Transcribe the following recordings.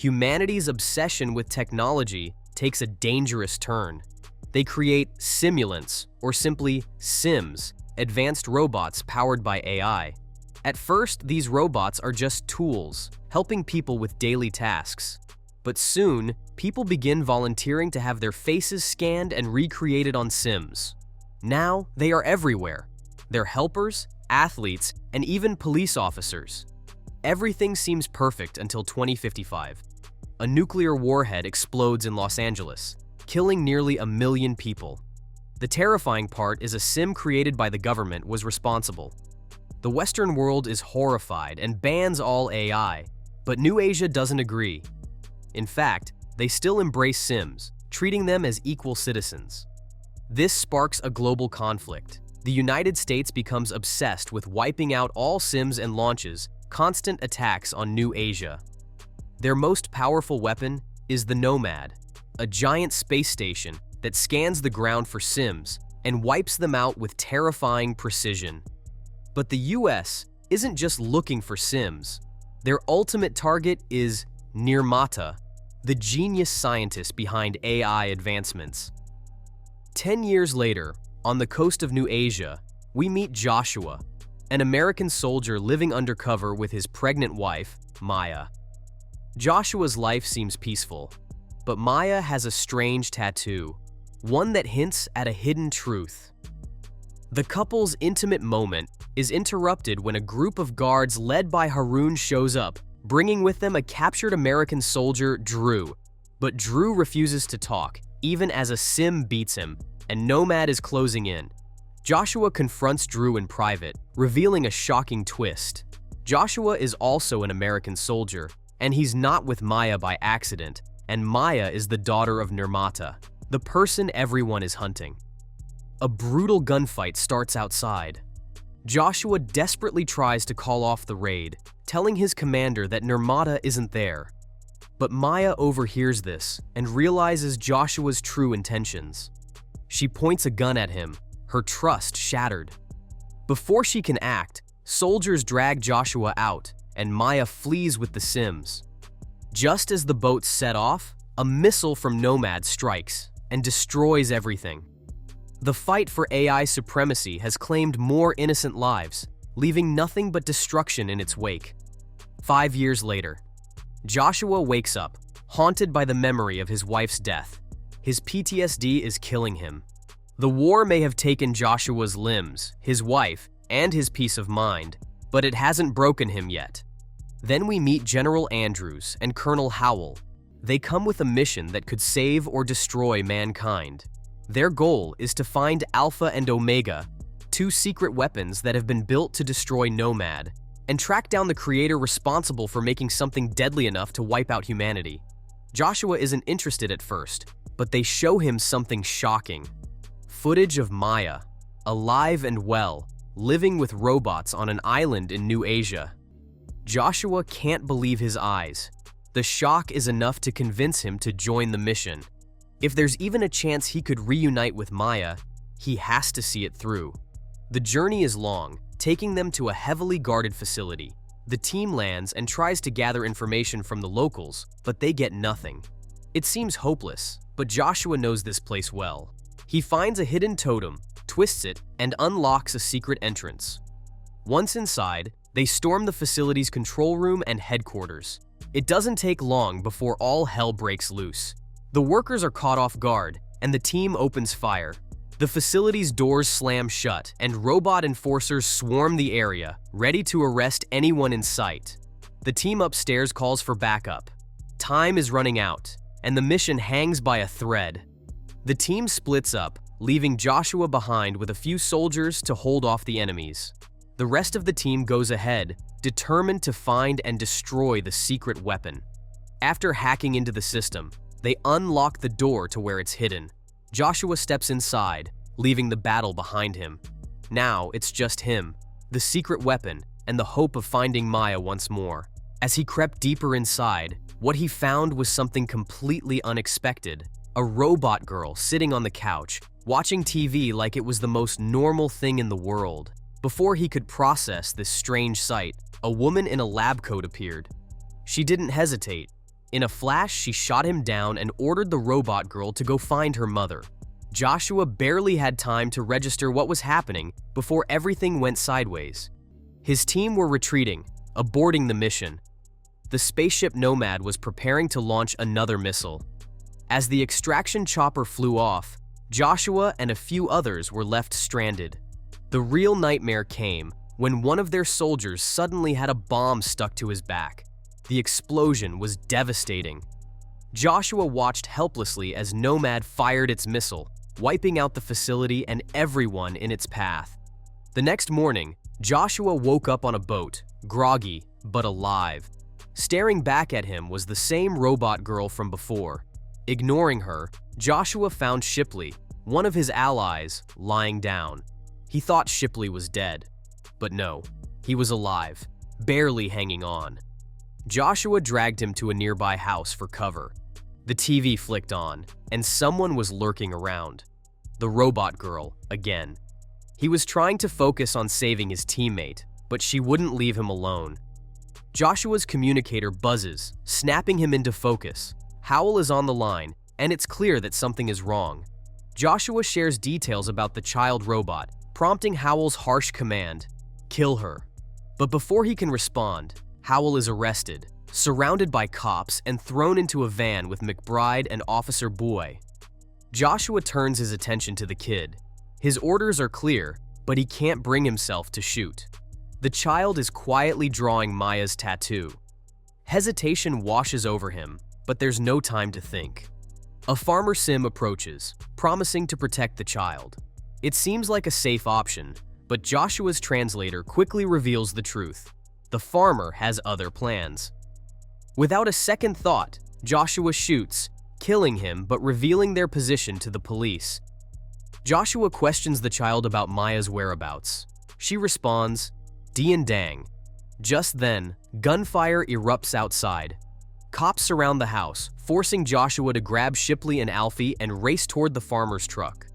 humanity's obsession with technology takes a dangerous turn. They create simulants, or simply Sims, advanced robots powered by AI. At first, these robots are just tools, helping people with daily tasks. But soon, people begin volunteering to have their faces scanned and recreated on Sims. Now, they are everywhere. They're helpers, athletes, and even police officers. Everything seems perfect until 2055. A nuclear warhead explodes in Los Angeles, killing nearly 1 million people. The terrifying part is a Sim created by the government was responsible. The Western world is horrified and bans all AI, but New Asia doesn't agree. In fact, they still embrace Sims, treating them as equal citizens. This sparks a global conflict. The United States becomes obsessed with wiping out all Sims and launches constant attacks on New Asia. Their most powerful weapon is the Nomad, a giant space station that scans the ground for Sims and wipes them out with terrifying precision. But the US isn't just looking for Sims. Their ultimate target is Nirmata, the genius scientist behind AI advancements. 10 years later, on the coast of New Asia, we meet Joshua, an American soldier living undercover with his pregnant wife, Maya. Joshua's life seems peaceful, but Maya has a strange tattoo, one that hints at a hidden truth. The couple's intimate moment is interrupted when a group of guards led by Harun shows up, bringing with them a captured American soldier, Drew. But Drew refuses to talk, even as a Sim beats him, and Nomad is closing in. Joshua confronts Drew in private, revealing a shocking twist. Joshua is also an American soldier, and he's not with Maya by accident, and Maya is the daughter of Nirmata, the person everyone is hunting. A brutal gunfight starts outside. Joshua desperately tries to call off the raid, telling his commander that Nirmata isn't there. But Maya overhears this and realizes Joshua's true intentions. She points a gun at him, her trust shattered. Before she can act, soldiers drag Joshua out, and Maya flees with the Sims. Just as the boats set off, a missile from Nomad strikes and destroys everything. The fight for AI supremacy has claimed more innocent lives, leaving nothing but destruction in its wake. 5 years later, Joshua wakes up, haunted by the memory of his wife's death. His PTSD is killing him. The war may have taken Joshua's limbs, his wife, and his peace of mind, but it hasn't broken him yet. Then we meet General Andrews and Colonel Howell. They come with a mission that could save or destroy mankind. Their goal is to find Alpha and Omega, 2 secret weapons that have been built to destroy Nomad, and track down the creator responsible for making something deadly enough to wipe out humanity. Joshua isn't interested at first, but they show him something shocking. Footage of Maya, alive and well, living with robots on an island in New Asia. Joshua can't believe his eyes. The shock is enough to convince him to join the mission. If there's even a chance he could reunite with Maya, he has to see it through. The journey is long, taking them to a heavily guarded facility. The team lands and tries to gather information from the locals, but they get nothing. It seems hopeless, but Joshua knows this place well. He finds a hidden totem, twists it, and unlocks a secret entrance. Once inside, they storm the facility's control room and headquarters. It doesn't take long before all hell breaks loose. The workers are caught off guard, and the team opens fire. The facility's doors slam shut, and robot enforcers swarm the area, ready to arrest anyone in sight. The team upstairs calls for backup. Time is running out, and the mission hangs by a thread. The team splits up, leaving Joshua behind with a few soldiers to hold off the enemies. The rest of the team goes ahead, determined to find and destroy the secret weapon. After hacking into the system, they unlock the door to where it's hidden. Joshua steps inside, leaving the battle behind him. Now it's just him, the secret weapon, and the hope of finding Maya once more. As he crept deeper inside, what he found was something completely unexpected. A robot girl sitting on the couch, watching TV like it was the most normal thing in the world. Before he could process this strange sight, a woman in a lab coat appeared. She didn't hesitate. In a flash, she shot him down and ordered the robot girl to go find her mother. Joshua barely had time to register what was happening before everything went sideways. His team were retreating, aborting the mission. The spaceship Nomad was preparing to launch another missile. As the extraction chopper flew off, Joshua and a few others were left stranded. The real nightmare came when one of their soldiers suddenly had a bomb stuck to his back. The explosion was devastating. Joshua watched helplessly as Nomad fired its missile, wiping out the facility and everyone in its path. The next morning, Joshua woke up on a boat, groggy but alive. Staring back at him was the same robot girl from before. Ignoring her, Joshua found Shipley, one of his allies, lying down. He thought Shipley was dead. But no, he was alive, barely hanging on. Joshua dragged him to a nearby house for cover. The TV flicked on, and someone was lurking around. The robot girl, again. He was trying to focus on saving his teammate, but she wouldn't leave him alone. Joshua's communicator buzzes, snapping him into focus. Howell is on the line, and it's clear that something is wrong. Joshua shares details about the child robot, prompting Howell's harsh command, "Kill her." But before he can respond, Howell is arrested, surrounded by cops, and thrown into a van with McBride and Officer Boy. Joshua turns his attention to the kid. His orders are clear, but he can't bring himself to shoot. The child is quietly drawing Maya's tattoo. Hesitation washes over him, but there's no time to think. A farmer sim approaches, promising to protect the child. It seems like a safe option, but Joshua's translator quickly reveals the truth. The farmer has other plans. Without a second thought, Joshua shoots, killing him but revealing their position to the police. Joshua questions the child about Maya's whereabouts. She responds, "Dee dang." Just then, gunfire erupts outside. Cops surround the house, forcing Joshua to grab Shipley and Alfie and race toward the farmer's truck.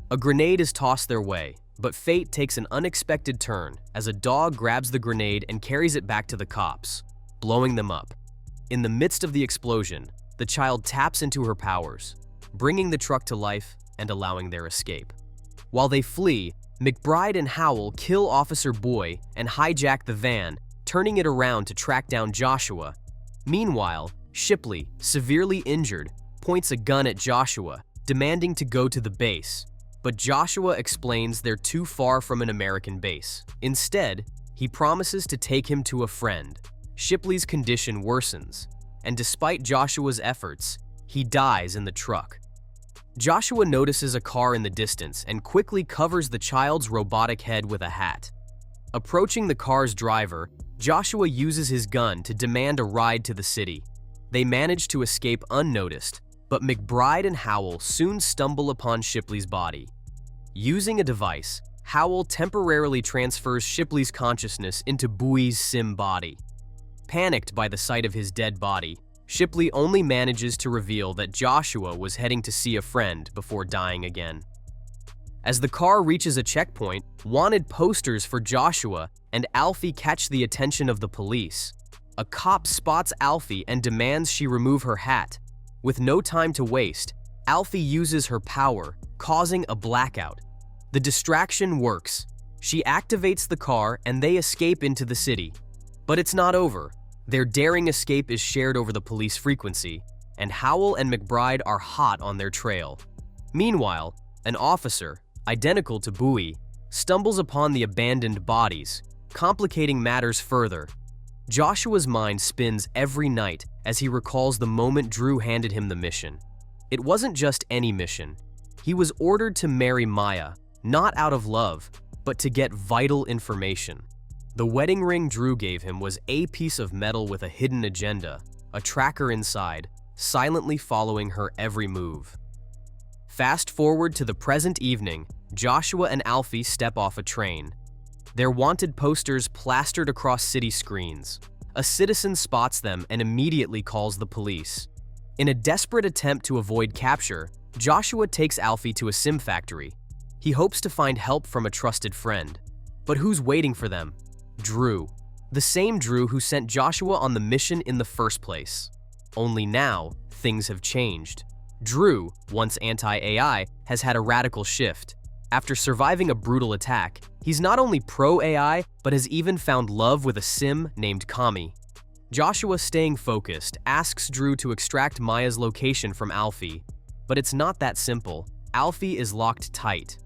A grenade is tossed their way, but fate takes an unexpected turn as a dog grabs the grenade and carries it back to the cops, blowing them up. In the midst of the explosion, the child taps into her powers, bringing the truck to life and allowing their escape. While they flee, McBride and Howell kill Officer Boy and hijack the van, turning it around to track down Joshua. Meanwhile, Shipley, severely injured, points a gun at Joshua, demanding to go to the base. But Joshua explains they're too far from an American base. Instead, he promises to take him to a friend. Shipley's condition worsens, and despite Joshua's efforts, he dies in the truck. Joshua notices a car in the distance and quickly covers the child's robotic head with a hat. Approaching the car's driver, Joshua uses his gun to demand a ride to the city. They manage to escape unnoticed, but McBride and Howell soon stumble upon Shipley's body. Using a device, Howell temporarily transfers Shipley's consciousness into Bowie's sim body. Panicked by the sight of his dead body, Shipley only manages to reveal that Joshua was heading to see a friend before dying again. As the car reaches a checkpoint, wanted posters for Joshua and Alfie catch the attention of the police. A cop spots Alfie and demands she remove her hat. With no time to waste, Alfie uses her power, causing a blackout. The distraction works. She activates the car and they escape into the city. But it's not over. Their daring escape is shared over the police frequency, and Howell and McBride are hot on their trail. Meanwhile, an officer, identical to Bowie, stumbles upon the abandoned bodies, complicating matters further. Joshua's mind spins every night as he recalls the moment Drew handed him the mission. It wasn't just any mission. He was ordered to marry Maya, not out of love, but to get vital information. The wedding ring Drew gave him was a piece of metal with a hidden agenda, a tracker inside, silently following her every move. Fast forward to the present evening, Joshua and Alfie step off a train. Their wanted posters plastered across city screens. A citizen spots them and immediately calls the police. In a desperate attempt to avoid capture, Joshua takes Alfie to a sim factory. He hopes to find help from a trusted friend. But who's waiting for them? Drew. The same Drew who sent Joshua on the mission in the first place. Only now, things have changed. Drew, once anti-AI, has had a radical shift. After surviving a brutal attack, he's not only pro-AI, but has even found love with a sim named Kami. Joshua, staying focused, asks Drew to extract Maya's location from Alfie. But it's not that simple. Alfie is locked tight.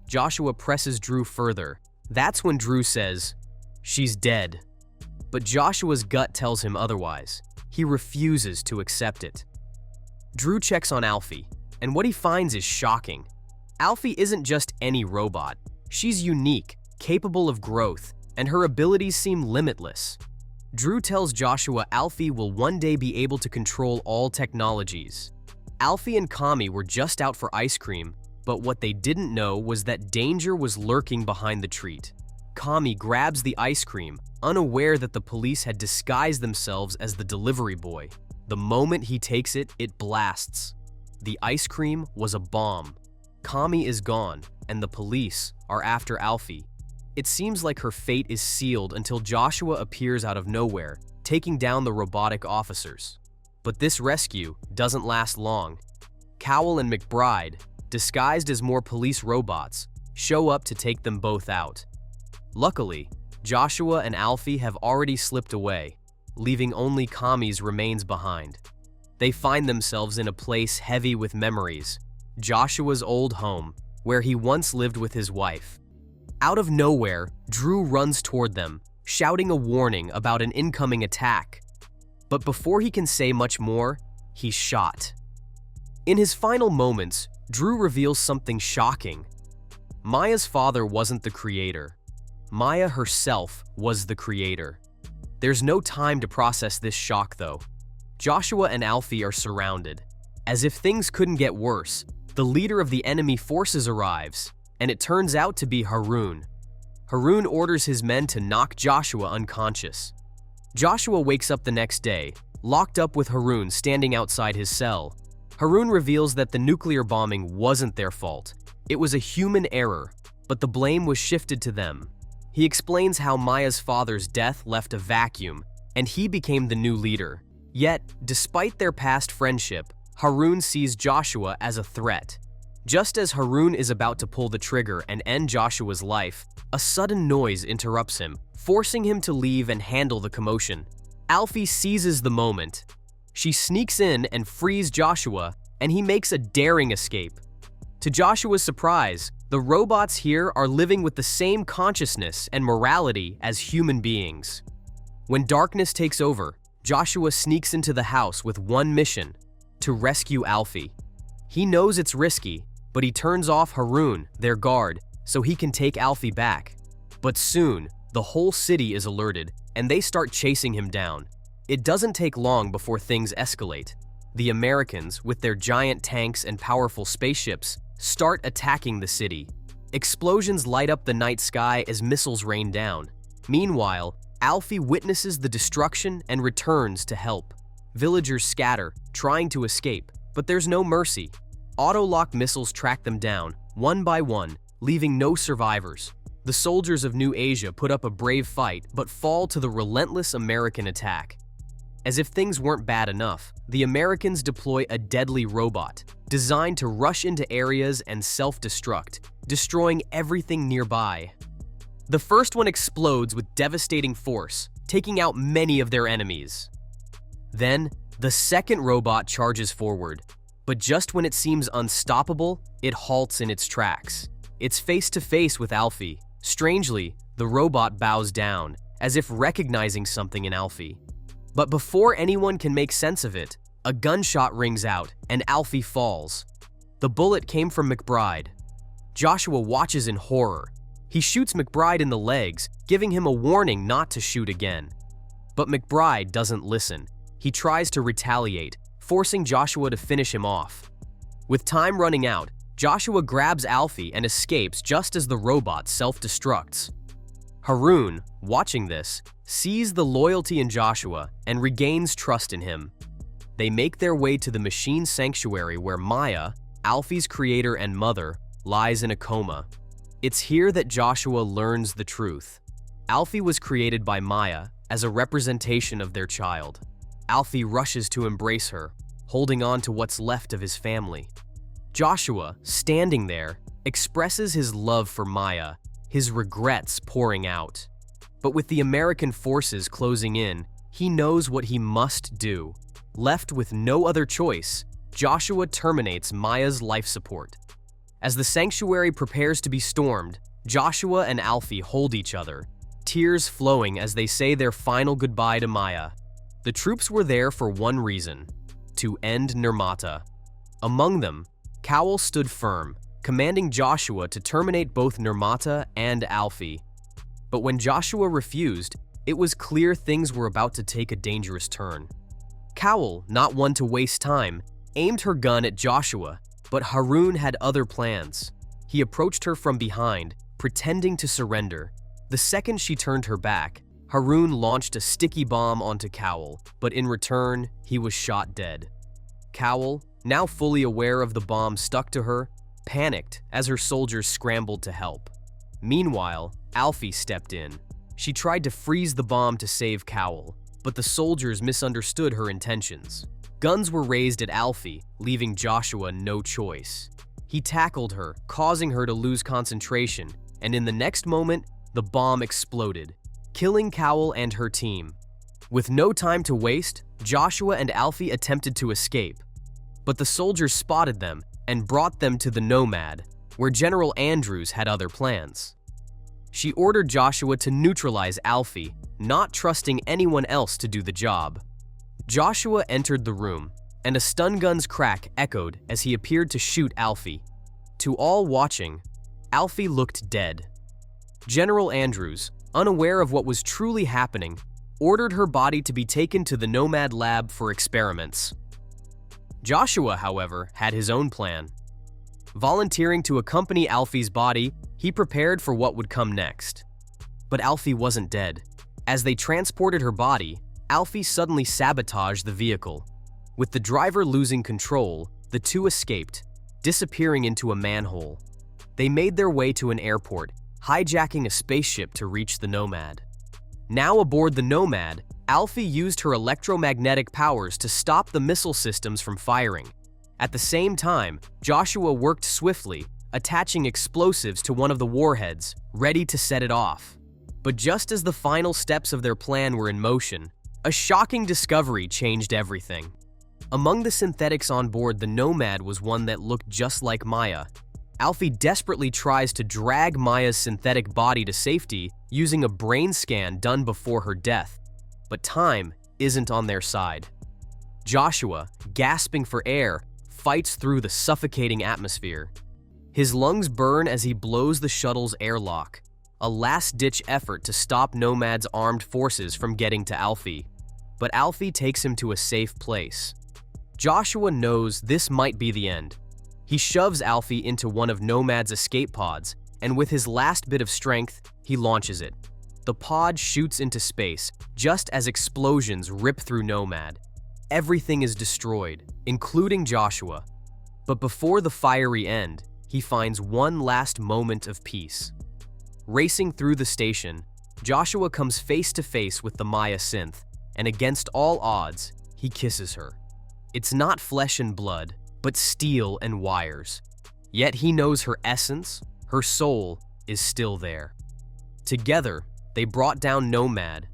Joshua presses Drew further. That's when Drew says, "She's dead." But Joshua's gut tells him otherwise. He refuses to accept it. Drew checks on Alfie, and what he finds is shocking. Alfie isn't just any robot. She's unique, capable of growth, and her abilities seem limitless. Drew tells Joshua Alfie will one day be able to control all technologies. Alfie and Kami were just out for ice cream, but what they didn't know was that danger was lurking behind the treat. Kami grabs the ice cream, unaware that the police had disguised themselves as the delivery boy. The moment he takes it, it blasts. The ice cream was a bomb. Kami is gone, and the police are after Alfie. It seems like her fate is sealed until Joshua appears out of nowhere, taking down the robotic officers. But this rescue doesn't last long. Cowell and McBride, disguised as more police robots, show up to take them both out. Luckily, Joshua and Alfie have already slipped away, leaving only Kami's remains behind. They find themselves in a place heavy with memories, Joshua's old home, where he once lived with his wife. Out of nowhere, Drew runs toward them, shouting a warning about an incoming attack. But before he can say much more, he's shot. In his final moments, Drew reveals something shocking. Maya's father wasn't the creator. Maya herself was the creator. There's no time to process this shock, though. Joshua and Alfie are surrounded. As if things couldn't get worse, the leader of the enemy forces arrives, and it turns out to be Haroon. Haroon orders his men to knock Joshua unconscious. Joshua wakes up the next day, locked up with Haroon standing outside his cell. Haroon reveals that the nuclear bombing wasn't their fault. It was a human error, but the blame was shifted to them. He explains how Maya's father's death left a vacuum, and he became the new leader. Yet, despite their past friendship, Haroon sees Joshua as a threat. Just as Haroon is about to pull the trigger and end Joshua's life, a sudden noise interrupts him, forcing him to leave and handle the commotion. Alfie seizes the moment. She sneaks in and frees Joshua, and he makes a daring escape. To Joshua's surprise, the robots here are living with the same consciousness and morality as human beings. When darkness takes over, Joshua sneaks into the house with one mission: to rescue Alfie. He knows it's risky, but he turns off Haroon, their guard, so he can take Alfie back. But soon, the whole city is alerted, and they start chasing him down. It doesn't take long before things escalate. The Americans, with their giant tanks and powerful spaceships, start attacking the city. Explosions light up the night sky as missiles rain down. Meanwhile, Alfie witnesses the destruction and returns to help. Villagers scatter, trying to escape, but there's no mercy. Auto-lock missiles track them down, one by one, leaving no survivors. The soldiers of New Asia put up a brave fight, but fall to the relentless American attack. As if things weren't bad enough, the Americans deploy a deadly robot, designed to rush into areas and self-destruct, destroying everything nearby. The first one explodes with devastating force, taking out many of their enemies. Then, the second robot charges forward, but just when it seems unstoppable, it halts in its tracks. It's face-to-face with Alfie. Strangely, the robot bows down, as if recognizing something in Alfie. But before anyone can make sense of it, a gunshot rings out and Alfie falls. The bullet came from McBride. Joshua watches in horror. He shoots McBride in the legs, giving him a warning not to shoot again. But McBride doesn't listen. He tries to retaliate, forcing Joshua to finish him off. With time running out, Joshua grabs Alfie and escapes just as the robot self-destructs. Haroon, watching this, sees the loyalty in Joshua and regains trust in him. They make their way to the machine sanctuary where Maya, Alfie's creator and mother, lies in a coma. It's here that Joshua learns the truth. Alfie was created by Maya as a representation of their child. Alfie rushes to embrace her, holding on to what's left of his family. Joshua, standing there, expresses his love for Maya, his regrets pouring out. But with the American forces closing in, he knows what he must do. Left with no other choice, Joshua terminates Maya's life support. As the sanctuary prepares to be stormed, Joshua and Alfie hold each other, tears flowing as they say their final goodbye to Maya. The troops were there for one reason: to end Nirmata. Among them, Cowell stood firm, commanding Joshua to terminate both Nirmata and Alfie. But when Joshua refused, it was clear things were about to take a dangerous turn. Cowell, not one to waste time, aimed her gun at Joshua, but Haroun had other plans. He approached her from behind, pretending to surrender. The second she turned her back, Haroun launched a sticky bomb onto Cowell, but in return, he was shot dead. Cowell, now fully aware of the bomb stuck to her, panicked as her soldiers scrambled to help. Meanwhile, Alfie stepped in. She tried to freeze the bomb to save Cowell, but the soldiers misunderstood her intentions. Guns were raised at Alfie, leaving Joshua no choice. He tackled her, causing her to lose concentration, and in the next moment, the bomb exploded, killing Cowell and her team. With no time to waste, Joshua and Alfie attempted to escape, but the soldiers spotted them and brought them to the Nomad, where General Andrews had other plans. She ordered Joshua to neutralize Alfie, not trusting anyone else to do the job. Joshua entered the room, and a stun gun's crack echoed as he appeared to shoot Alfie. To all watching, Alfie looked dead. General Andrews, unaware of what was truly happening, ordered her body to be taken to the Nomad lab for experiments. Joshua, however, had his own plan. Volunteering to accompany Alfie's body, he prepared for what would come next. But Alfie wasn't dead. As they transported her body, Alfie suddenly sabotaged the vehicle. With the driver losing control, the two escaped, disappearing into a manhole. They made their way to an airport, hijacking a spaceship to reach the Nomad. Now aboard the Nomad, Alfie used her electromagnetic powers to stop the missile systems from firing. At the same time, Joshua worked swiftly, attaching explosives to one of the warheads, ready to set it off. But just as the final steps of their plan were in motion, a shocking discovery changed everything. Among the synthetics on board the Nomad was one that looked just like Maya. Alfie desperately tries to drag Maya's synthetic body to safety using a brain scan done before her death, but time isn't on their side. Joshua, gasping for air, fights through the suffocating atmosphere. His lungs burn as he blows the shuttle's airlock, a last-ditch effort to stop Nomad's armed forces from getting to Alfie. But Alfie takes him to a safe place. Joshua knows this might be the end. He shoves Alfie into one of Nomad's escape pods, and with his last bit of strength, he launches it. The pod shoots into space, just as explosions rip through Nomad. Everything is destroyed, including Joshua. But before the fiery end, he finds one last moment of peace. Racing through the station, Joshua comes face to face with the Maya synth, and against all odds, he kisses her. It's not flesh and blood, but steel and wires. Yet he knows her essence, her soul, is still there. Together, they brought down Nomad.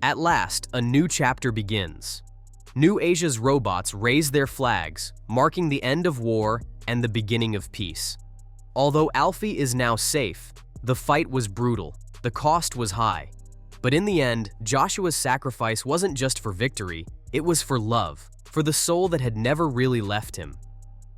At last, a new chapter begins. New Asia's robots raise their flags, marking the end of war and the beginning of peace. Although Alfie is now safe, the fight was brutal, the cost was high. But in the end, Joshua's sacrifice wasn't just for victory, it was for love, for the soul that had never really left him.